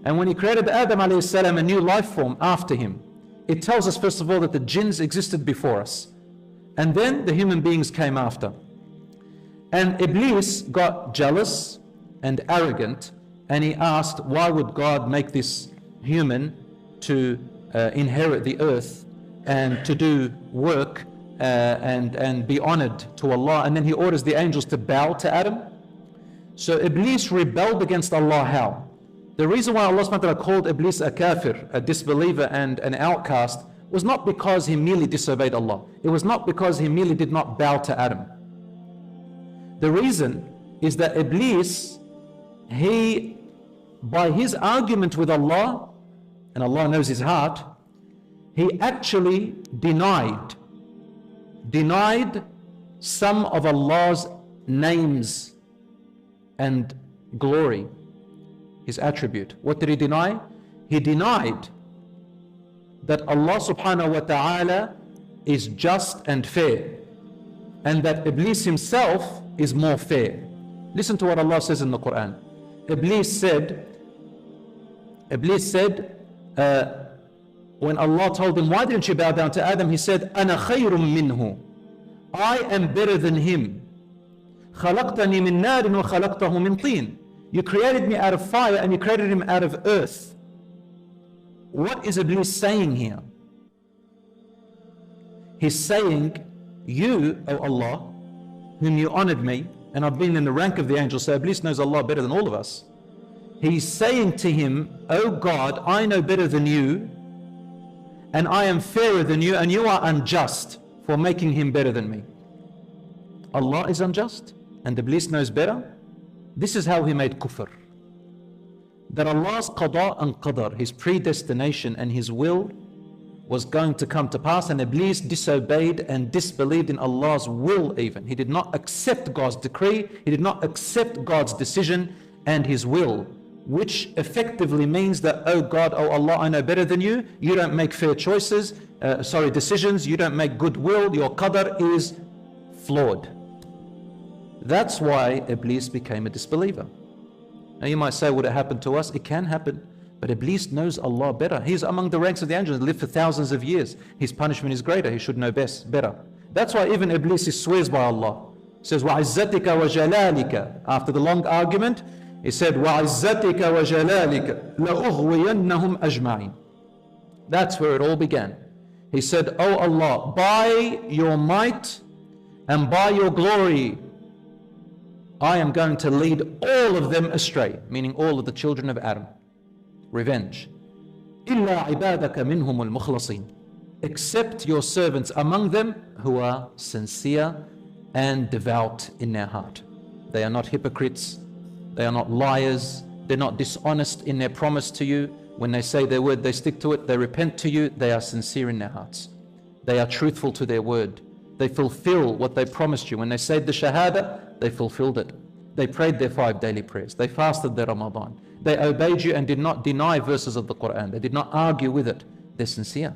And when he created Adam alayhi salam, a new life form after him, it tells us first of all that the jinns existed before us. And then the human beings came after. And Iblis got jealous and arrogant, and he asked, why would God make this human to inherit the earth and to do work and be honored to Allah? And then he orders the angels to bow to Adam. So Iblis rebelled against Allah. How? The reason why Allah subhanahu wa ta'ala called Iblis a kafir, a disbeliever and an outcast, was not because he merely disobeyed Allah. It was not because he merely did not bow to Adam. The reason is that Iblis, by his argument with Allah, and Allah knows his heart, he actually denied some of Allah's names and glory, his attribute. What did he deny? He denied that Allah subhanahu wa ta'ala is just and fair, and that Iblis himself is more fair. Listen to what Allah says in the Quran. Iblis said, when Allah told him, why didn't you bow down to Adam? He said, أَنَا خَيْرٌ مِّنْهُ, I am better than him. خَلَقْتَنِي مِن نَارٍ وَخَلَقْتَهُ مِن طِينٍ. You created me out of fire and you created him out of earth. What is Iblis saying here? He's saying, you, O Allah, whom you honored me, and I've been in the rank of the angels, so Iblis knows Allah better than all of us. He's saying to him, O God, I know better than you, and I am fairer than you, and you are unjust for making him better than me. Allah is unjust, and Iblis knows better. This is how he made kufr. That Allah's qada and qadar, his predestination and his will, was going to come to pass, and Iblis disobeyed and disbelieved in Allah's will even. He did not accept God's decree, he did not accept God's decision and his will, which effectively means that, oh God, oh Allah, I know better than you, you don't make fair choices, decisions, you don't make good will, your qadar is flawed. That's why Iblis became a disbeliever. Now you might say, would it happen to us? It can happen. But Iblis knows Allah better. He's among the ranks of the angels, lived for thousands of years. His punishment is greater. He should know better. That's why even Iblis swears by Allah. He says, وَعِزَّتِكَ وَجَلَالِكَ. After the long argument, he said, وَعِزَّتِكَ وَجَلَالِكَ لَأُغْوِيَنَّهُمْ أَجْمَعِينَ. That's where it all began. He said, Oh Allah, by your might and by your glory, I am going to lead all of them astray, meaning all of the children of Adam. Revenge. إِلَّا عِبَادَكَ مِنْهُمُ الْمُخْلَصِينَ. Except your servants among them who are sincere and devout in their heart. They are not hypocrites. They are not liars. They're not dishonest in their promise to you. When they say their word, they stick to it. They repent to you. They are sincere in their hearts. They are truthful to their word. They fulfill what they promised you. When they said the Shahada, they fulfilled it. They prayed their 5 daily prayers. They fasted their Ramadan. They obeyed you and did not deny verses of the Quran. They did not argue with it. They're sincere.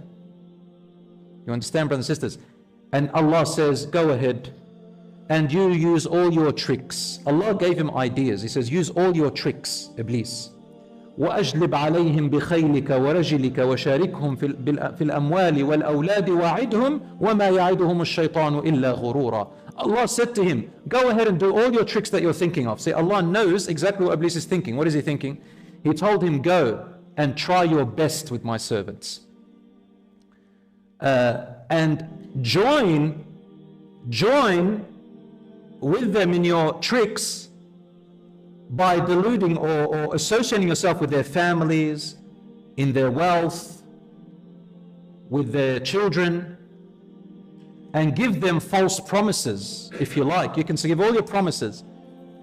You understand, brothers and sisters? And Allah says, go ahead and you use all your tricks. Allah gave him ideas. He says, use all your tricks, Iblis. وَأَجْلِبْ عَلَيْهِمْ بِخَيْلِكَ وَرَجِلِكَ وَشَارِكْهُمْ فِي الْأَمْوَالِ وَالْأَوْلَادِ وَعِدْهُمْ وَمَا يَعِدُهُمُ الشَّيْطَانُ إِلَّا غُرُورًا. Allah said to him, go ahead and do all your tricks that you're thinking of. See, Allah knows exactly what Iblis is thinking. What is he thinking? He told him, go and try your best with my servants. And join with them in your tricks by deluding or associating yourself with their families, in their wealth, with their children, and give them false promises, if you like. You can give all your promises.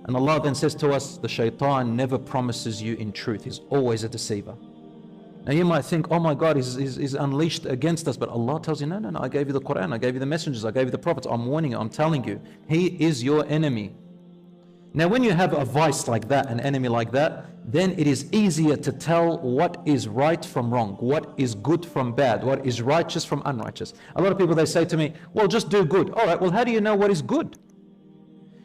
And Allah then says to us, the shaitan never promises you in truth. He's always a deceiver. Now you might think, oh my God, he's unleashed against us. But Allah tells you, no, I gave you the Quran, I gave you the messengers, I gave you the prophets. I'm warning you, I'm telling you, he is your enemy. Now when you have a vice like that, an enemy like that, then it is easier to tell what is right from wrong, what is good from bad, what is righteous from unrighteous. A lot of people, they say to me, well, just do good. All right, well, how do you know what is good?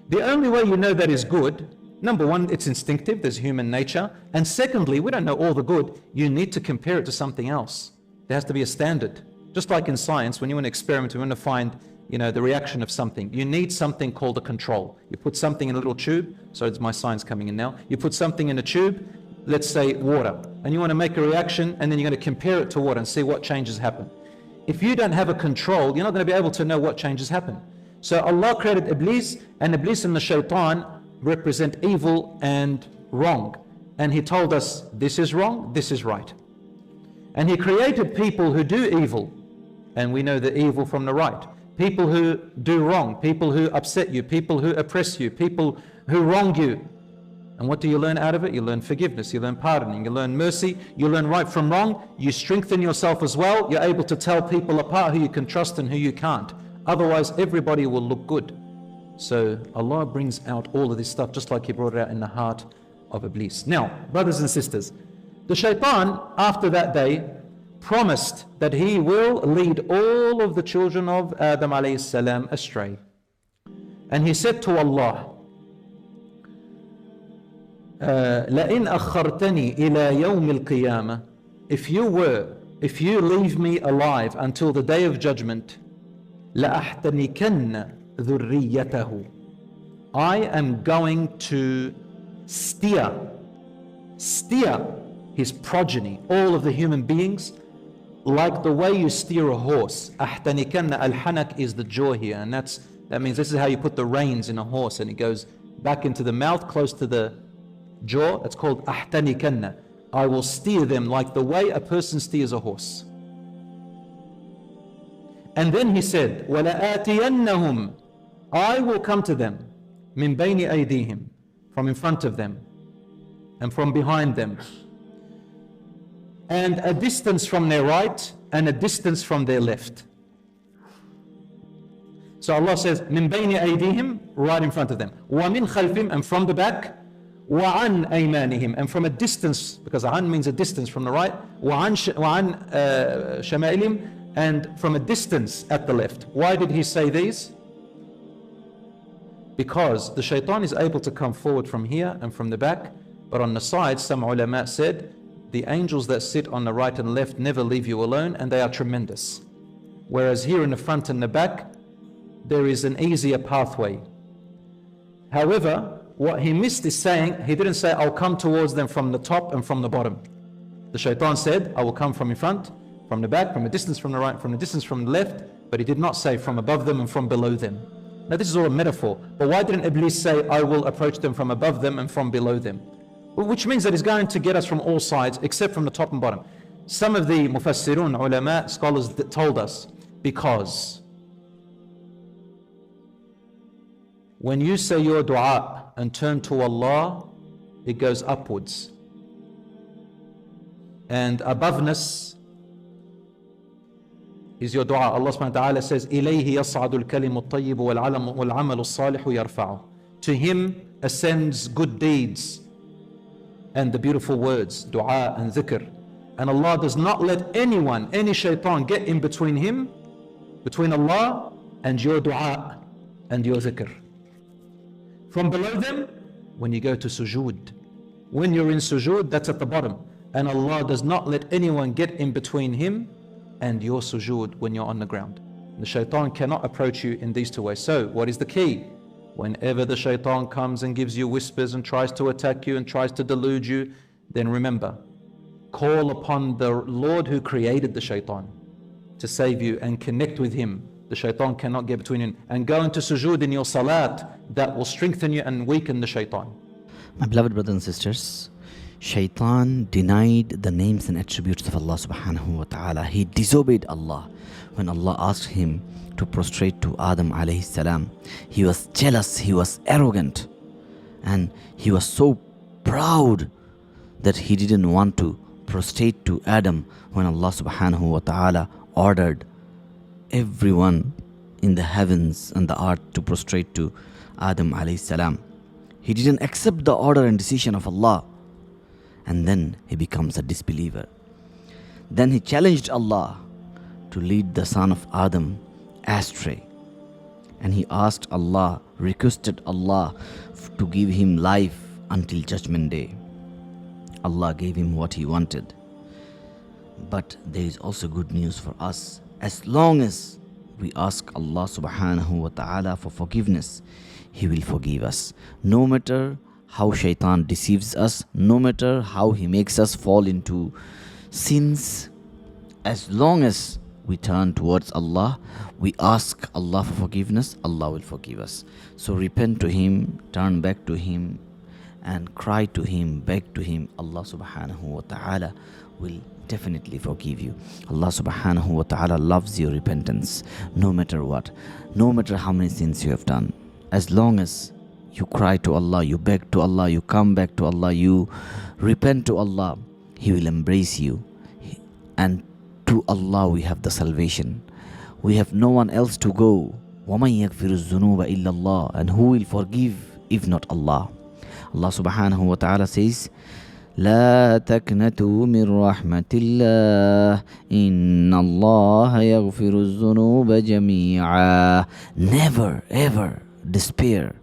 The only way you know that is good Number one, it's instinctive, there's human nature. And secondly, we don't know all the good. You need to compare it to something else. There has to be a standard. Just like in science, when you want to experiment, you want to find the reaction of something. You need something called a control. You put something in a little tube. So it's my science coming in now. You put something in a tube, let's say water, and you want to make a reaction, and then you're going to compare it to water and see what changes happen. If you don't have a control, you're not going to be able to know what changes happen. So Allah created Iblis, and Iblis and the shaitan represent evil and wrong. And He told us, this is wrong, this is right. And He created people who do evil, and we know the evil from the right. People who do wrong, people who upset you, people who oppress you, people who wrong you. And what do you learn out of it? You learn forgiveness, you learn pardoning, you learn mercy, you learn right from wrong, you strengthen yourself as well. You're able to tell people apart who you can trust and who you can't. Otherwise, everybody will look good. So Allah brings out all of this stuff just like He brought it out in the heart of Iblis. Now, brothers and sisters, the shaitan, after that day, promised that he will lead all of the children of Adam alayhi salam astray. And he said to Allah, لَإِنْ أَخَّرْتَنِي إِلَى يَوْمِ الْقِيَامَةِ If you leave me alive until the day of judgment, لَأَحْتَنِكَنَّ ذُرِّيَّتَهُ I am going to steer his progeny, all of the human beings, like the way you steer a horse. أَحْتَنِكَنَّ al-hanak is the jaw here, and that means this is how you put the reins in a horse, and it goes back into the mouth close to the jaw. It's called أَحْتَنِكَنَّ. I will steer them like the way a person steers a horse. And then he said, وَلَآتِيَنَّهُمْ I will come to them, مِنْ بَيْنِ أَيْدِيهِمْ from in front of them, and from behind them, and a distance from their right, and a distance from their left. So Allah says, مِنْ بَيْنِ أَيْدِيهِمْ right in front of them, وَمِنْ خَلْفِهِمْ and from the back, وَعَنْ أَيْمَانِهِمْ and from a distance, because an means a distance from the right, وَعَنْ شَمَائِلِهِمْ and from a distance at the left. Why did He say these? Because the shaitan is able to come forward from here and from the back, but on the sides, some ulama said, the angels that sit on the right and left never leave you alone, and they are tremendous. Whereas here in the front and the back, there is an easier pathway. However, what he missed is saying, he didn't say, I'll come towards them from the top and from the bottom. The shaitan said, I will come from in front, from the back, from a distance from the right, from a distance from the left, but he did not say from above them and from below them. Now this is all a metaphor, but why didn't Iblis say, I will approach them from above them and from below them? Well, which means that he's going to get us from all sides except from the top and bottom. Some of the mufassirun, ulama, scholars that told us, because when you say your dua and turn to Allah, it goes upwards. And aboveness is your dua. Allah subhanahu wa ta'ala says, إِلَيْهِ يَصْعَدُ الْكَلِمُ الطَّيِّبُ وَالْعَمَلُ الصَّالِحُ يَرْفَعُ To Him ascends good deeds and the beautiful words, dua and dhikr. And Allah does not let anyone, any shaitan get in between Him, between Allah and your dua and your dhikr. From below them, when you go to sujood. When you're in sujood, that's at the bottom. And Allah does not let anyone get in between Him and your sujood when you're on the ground. The shaitan cannot approach you in these two ways. So, what is the key? Whenever the shaitan comes and gives you whispers and tries to attack you and tries to delude you, then remember, call upon the Lord who created the shaitan to save you and connect with Him. The shaitan cannot get between you. And go into sujood in your salat. That will strengthen you and weaken the shaitan. My beloved brothers and sisters, Shaitan denied the names and attributes of Allah subhanahu wa ta'ala. He disobeyed Allah. When Allah asked him to prostrate to Adam alayhi salam, he was jealous, he was arrogant, and he was so proud that he didn't want to prostrate to Adam when Allah subhanahu wa ta'ala ordered everyone in the heavens and the earth to prostrate to Adam alayhi salam. He didn't accept the order and decision of Allah. And then he becomes a disbeliever. Then he challenged Allah to lead the son of Adam astray. And he asked Allah, requested Allah to give him life until Judgment Day. Allah gave him what he wanted. But there is also good news for us. As long as we ask Allah subhanahu wa ta'ala for forgiveness, He will forgive us. No matter how shaitan deceives us, no matter how he makes us fall into sins, as long as we turn towards Allah, we ask Allah for forgiveness, Allah will forgive us. So repent to Him, turn back to Him, and cry to Him, beg to Him. Allah subhanahu wa ta'ala will definitely forgive you. Allah subhanahu wa ta'ala loves your repentance, no matter what, no matter how many sins you have done. As long as you cry to Allah, you beg to Allah, you come back to Allah, you repent to Allah, He will embrace you. And to Allah we have the salvation. We have no one else to go. وَمَنْ يَغْفِرُ الذُّنُوبَ إِلَّا اللَّهِ. And who will forgive if not Allah? Allah subhanahu wa ta'ala says, لا تقنطوا من رحمة الله إن الله يغفر الذنوب جميعا. Never ever despair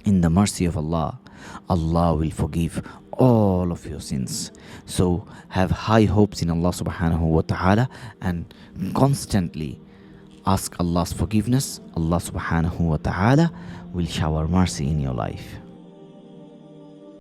in the mercy of Allah. Allah will forgive all of your sins. So have high hopes in Allah subhanahu wa ta'ala and constantly ask Allah's forgiveness. Allah subhanahu wa ta'ala will shower mercy in your life.